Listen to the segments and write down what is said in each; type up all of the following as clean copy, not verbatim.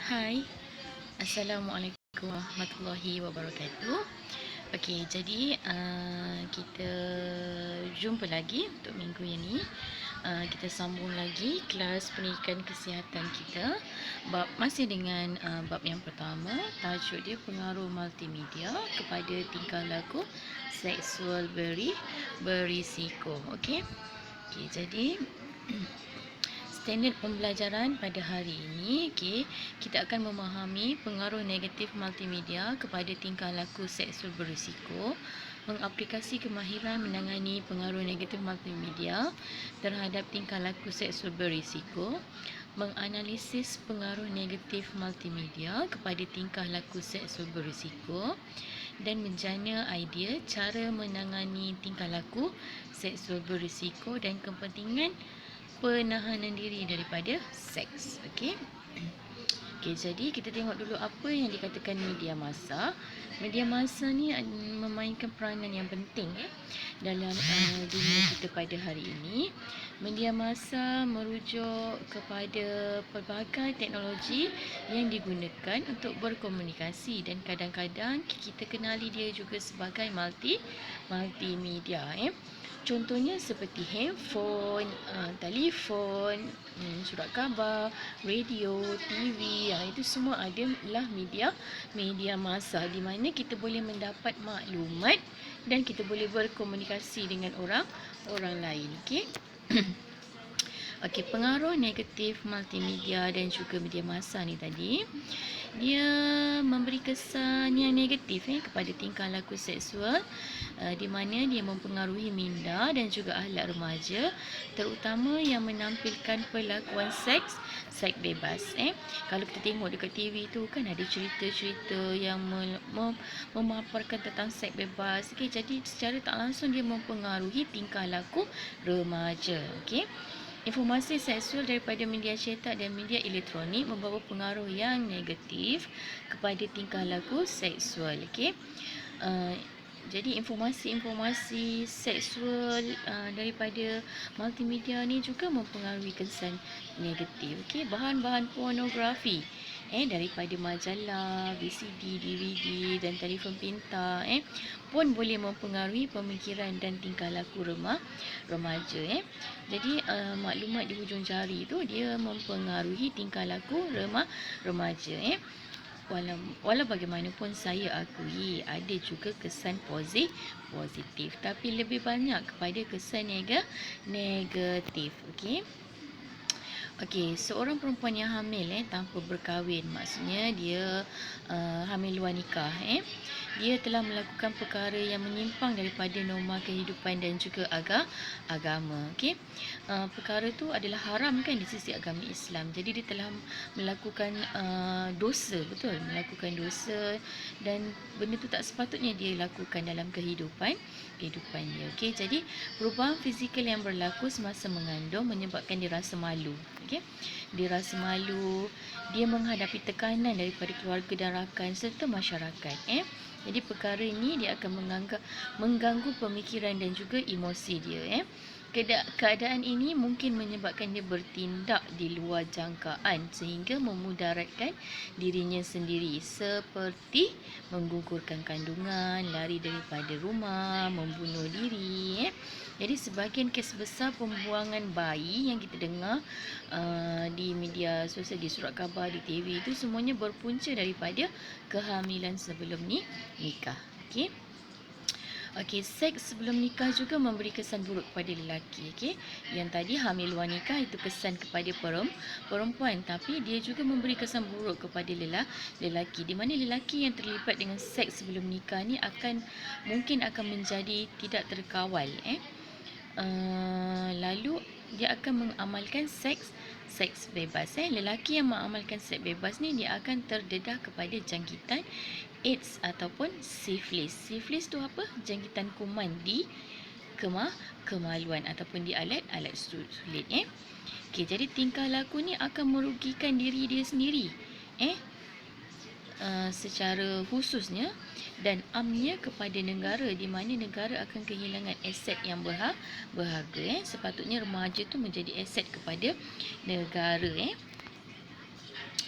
Hai, Assalamualaikum warahmatullahi wabarakatuh. Okey, jadi kita jumpa lagi untuk minggu ini. Kita sambung lagi kelas pendidikan kesihatan kita. Masih dengan bab yang pertama, tajuk dia pengaruh multimedia kepada tingkah laku seksual berisiko. Okey. Okey, jadi standard pembelajaran pada hari ini, kita akan memahami pengaruh negatif multimedia kepada tingkah laku seksual berisiko, mengaplikasi kemahiran menangani pengaruh negatif multimedia terhadap tingkah laku seksual berisiko, menganalisis pengaruh negatif multimedia kepada tingkah laku seksual berisiko, dan menjana idea cara menangani tingkah laku seksual berisiko dan kepentingan penahanan diri daripada seks. Okey. Okey, jadi kita tengok dulu apa yang dikatakan media massa. Media massa ni memainkan peranan yang penting dalam dunia kita pada hari ini. Media massa merujuk kepada pelbagai teknologi yang digunakan untuk berkomunikasi dan kadang-kadang kita kenali dia juga sebagai multimedia. Contohnya seperti handphone, telefon, surat khabar, radio, TV, itu semua adalah media massa di mana kita boleh mendapat maklumat dan kita boleh berkomunikasi dengan orang lain. Okey. Okey, pengaruh negatif multimedia dan juga media massa ni tadi, dia memberi kesan yang negatif kepada tingkah laku seksual, di mana dia mempengaruhi minda dan juga ahlak remaja, terutama yang menampilkan perlakuan seks bebas. Kalau kita tengok dekat TV tu kan ada cerita-cerita yang memaparkan tentang seks bebas. Okey, jadi secara tak langsung dia mempengaruhi tingkah laku remaja. Okey. Informasi seksual daripada media cetak dan media elektronik membawa pengaruh yang negatif kepada tingkah laku seksual. Okey. Jadi informasi-informasi seksual daripada multimedia ni juga mempengaruhi kesan negatif. Okey, bahan-bahan pornografi daripada majalah, VCD, DVD dan telefon pintar pun boleh mempengaruhi pemikiran dan tingkah laku remaja. Jadi maklumat di hujung jari tu dia mempengaruhi tingkah laku remaja. Walau bagaimanapun saya akui ada juga kesan positif, tapi lebih banyak kepada kesan negatif. Okey. Okey, seorang perempuan yang hamil tanpa berkahwin, maksudnya dia hamil luar nikah, dia telah melakukan perkara yang menyimpang daripada norma kehidupan dan juga agama. Okey. Perkara tu adalah haram kan di sisi agama Islam. Jadi dia telah melakukan dosa, betul? Melakukan dosa dan benda tu tak sepatutnya dia lakukan dalam kehidupan dia. Okey, jadi perubahan fizikal yang berlaku semasa mengandung menyebabkan dia rasa malu. Okey. Dia rasa malu, dia menghadapi tekanan daripada keluarga dan rakan serta masyarakat. Jadi perkara ini dia akan mengganggu pemikiran dan juga emosi dia. Keadaan ini mungkin menyebabkan dia bertindak di luar jangkaan sehingga memudaratkan dirinya sendiri, seperti menggugurkan kandungan, lari daripada rumah, membunuh diri. Jadi sebahagian kes besar pembuangan bayi yang kita dengar di media sosial, di surat khabar, di TV itu semuanya berpunca daripada kehamilan sebelum nikah. Okey. Okey, seks sebelum nikah juga memberi kesan buruk kepada lelaki. Okey, yang tadi hamil luar nikah itu kesan kepada perempuan, tapi dia juga memberi kesan buruk kepada lelaki, di mana lelaki yang terlibat dengan seks sebelum nikah ni mungkin akan menjadi tidak terkawal. Lalu dia akan mengamalkan seks bebas. Lelaki yang mengamalkan seks bebas ni dia akan terdedah kepada jangkitan AIDS ataupun sifilis. Sifilis tu apa? Jangkitan kuman di kemaluan ataupun di alat sulit. Okey, jadi tingkah laku ni akan merugikan diri dia sendiri. Secara khususnya dan amnya kepada negara, di mana negara akan kehilangan aset yang berharga. Sepatutnya remaja tu menjadi aset kepada negara.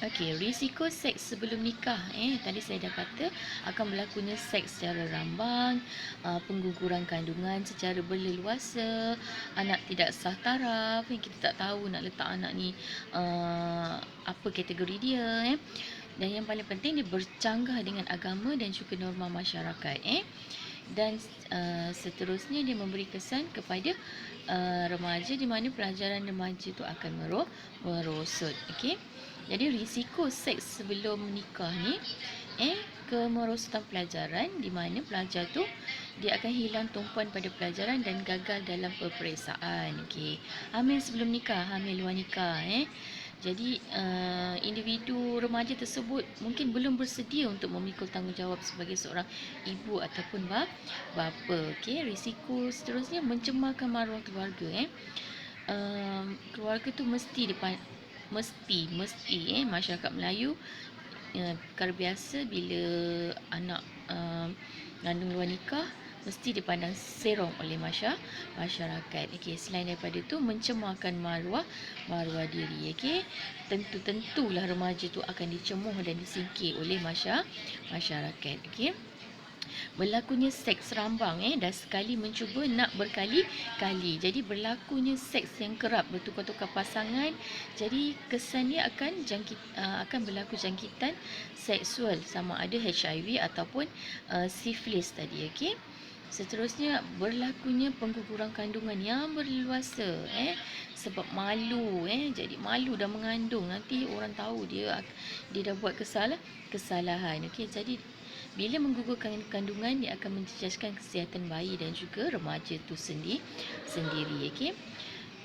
Okey, risiko seks sebelum nikah. Tadi saya dah kata akan berlakunya seks secara rambang, pengguguran kandungan secara berleluasa, anak tidak sah taraf, kita tak tahu nak letak anak ni apa kategori dia. Dan yang paling penting, dia bercanggah dengan agama dan juga norma masyarakat. Dan seterusnya dia memberi kesan kepada remaja, di mana pelajaran remaja tu akan merosot. Okey. Jadi risiko seks sebelum menikah ni kemerosotan pelajaran, di mana pelajar tu dia akan hilang tumpuan pada pelajaran dan gagal dalam peperiksaan. Okey. Hamil sebelum nikah, hamil luar nikah. Jadi individu remaja tersebut mungkin belum bersedia untuk memikul tanggungjawab sebagai seorang ibu ataupun bapa. Okey, risiko seterusnya mencemarkan maruah keluarga. Keluarga tu mesti masyarakat Melayu perkara biasa bila anak mengandung luar nikah mesti dipandang serong oleh masyarakat. Okey, selain daripada itu mencemarkan maruah diri. Okey, tentulah remaja tu akan dicemuh dan disingkir oleh masyarakat. Okey. Berlakunya seks rambang, dah sekali mencuba nak berkali-kali. Jadi berlakunya seks yang kerap, bertukar-tukar pasangan. Jadi kesan dia akan berlaku jangkitan seksual, sama ada HIV ataupun sifilis tadi. Okey. Seterusnya berlakunya pengguguran kandungan yang berleluasa, sebab malu, jadi malu dah mengandung, nanti orang tahu dia dah buat kesalahan. Okey, jadi bila menggugurkan kandungan, dia akan menjejaskan kesihatan bayi dan juga remaja tu sendiri. Okey,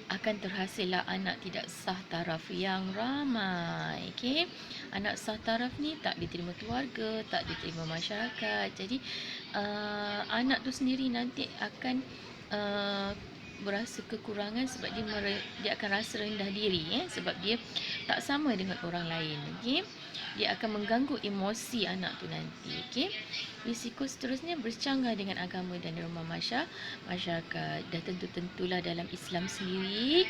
akan terhasillah anak tidak sah taraf yang ramai. Okey, anak sah taraf ni tak diterima keluarga, tak diterima masyarakat. Jadi anak tu sendiri nanti akan berasa kekurangan sebab dia akan rasa rendah diri, sebab dia tak sama dengan orang lain. Okey, dia akan mengganggu emosi anak tu nanti. Okey, risiko seterusnya bercanggah dengan agama dan norma masyarakat. Dan tentulah dalam Islam sendiri,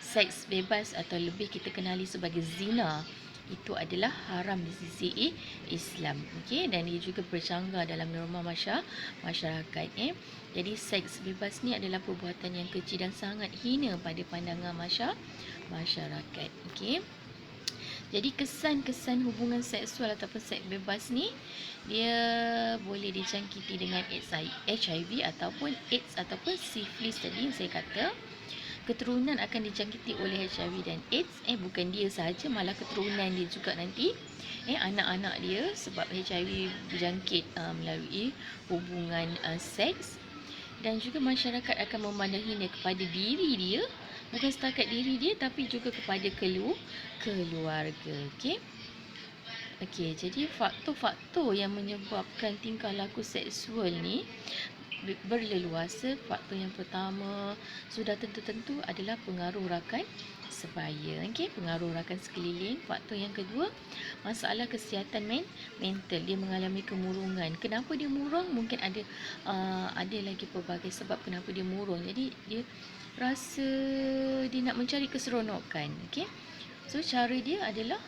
seks bebas atau lebih kita kenali sebagai zina itu adalah haram di sisi Islam. Okey, dan dia juga bercanggah dalam norma masyarakat. Jadi seks bebas ni adalah perbuatan yang keji dan sangat hina pada pandangan masyarakat. Okey. Jadi kesan-kesan hubungan seksual ataupun seks bebas ni, dia boleh dijangkiti dengan HIV ataupun AIDS ataupun sifilis tadi yang saya kata. Keturunan akan dijangkiti oleh HIV dan AIDS. Bukan dia sahaja, malah keturunan dia juga nanti. Anak-anak dia, sebab HIV berjangkit melalui hubungan seks. Dan juga masyarakat akan memandang hina kepada diri dia, bukan setakat diri dia tapi juga kepada keluarga. Okey, jadi faktor-faktor yang menyebabkan tingkah laku seksual ni berleluasa. Faktor yang pertama sudah tentu adalah pengaruh rakan sebaya, pengaruh rakan sekeliling. Faktor yang kedua, masalah kesihatan mental, dia mengalami kemurungan. Kenapa dia murung? Mungkin ada lagi pelbagai sebab kenapa dia murung. Jadi dia rasa dia nak mencari keseronokan. So cara dia adalah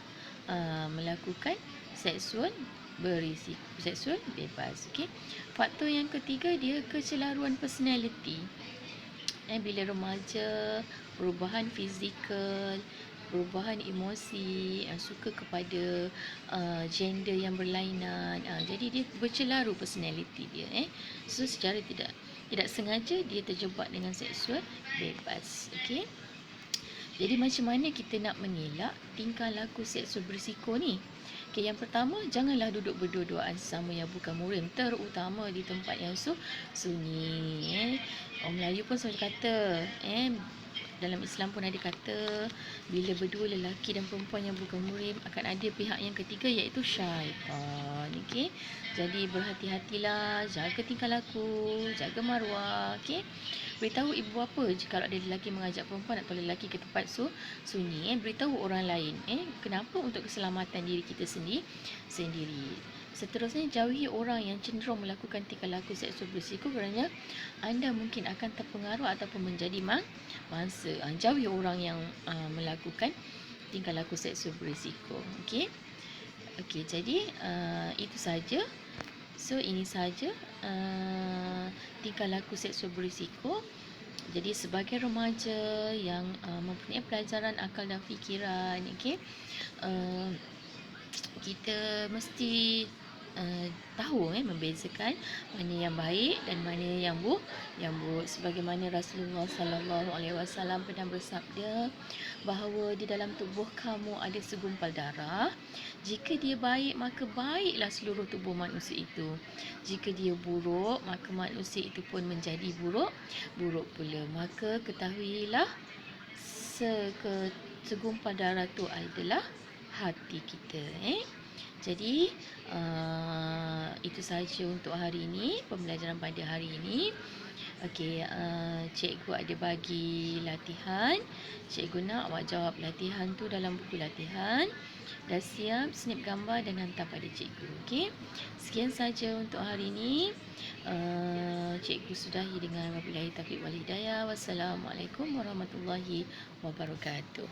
melakukan seksual bebas. Faktor yang ketiga, dia kecelaruan personality. Bila remaja, perubahan fizikal, perubahan emosi, suka kepada gender yang berlainan. Jadi dia bercelaru personality dia. So secara tidak sengaja dia terjebak dengan seksual bebas. Okey. Jadi macam mana kita nak mengelak tingkah laku seksual berisiko ni? Okey, yang pertama, janganlah duduk berdua-duaan sesama yang bukan muhrim, terutama di tempat yang sunyi. Orang Melayu pun selalu kata, dalam Islam pun ada kata, bila berdua lelaki dan perempuan yang bukan muhrim, akan ada pihak yang ketiga, iaitu syaitan. Okey, jadi berhati-hatilah, jaga tingkah laku, jaga maruah. Okey, beritahu ibu bapa jika ada lelaki mengajak perempuan atau lelaki ke tempat sunyi. Beritahu orang lain. Kenapa? Untuk keselamatan diri kita sendiri. Seterusnya, jauhi orang yang cenderung melakukan tingkah laku seksual berisiko kerana anda mungkin akan terpengaruh ataupun menjadi mangsa. Jauhi orang yang melakukan tingkah laku seksual berisiko. Okey. Okey, jadi itu saja. So ini saja tingkah laku seksual berisiko. Jadi sebagai remaja yang mempunyai pelajaran akal dan fikiran, okey, kita mesti tahu membezakan mana yang baik dan mana yang buruk. Sebagaimana Rasulullah sallallahu alaihi wasallam pernah bersabda bahawa di dalam tubuh kamu ada segumpal darah. Jika dia baik, maka baiklah seluruh tubuh manusia itu. Jika dia buruk, maka manusia itu pun menjadi buruk pula. Maka ketahuilah segumpal darah tu adalah hati kita. Jadi itu sahaja untuk hari ini, pembelajaran pada hari ini. Okey, cikgu ada bagi latihan. Cikgu nak awak jawab latihan tu dalam buku latihan. Dah siap, snip gambar dan hantar pada cikgu. Okey. Sekian saja untuk hari ini. Cikgu sudahi dengan wabillahi taufiq wal hidayah. Wassalamualaikum warahmatullahi wabarakatuh.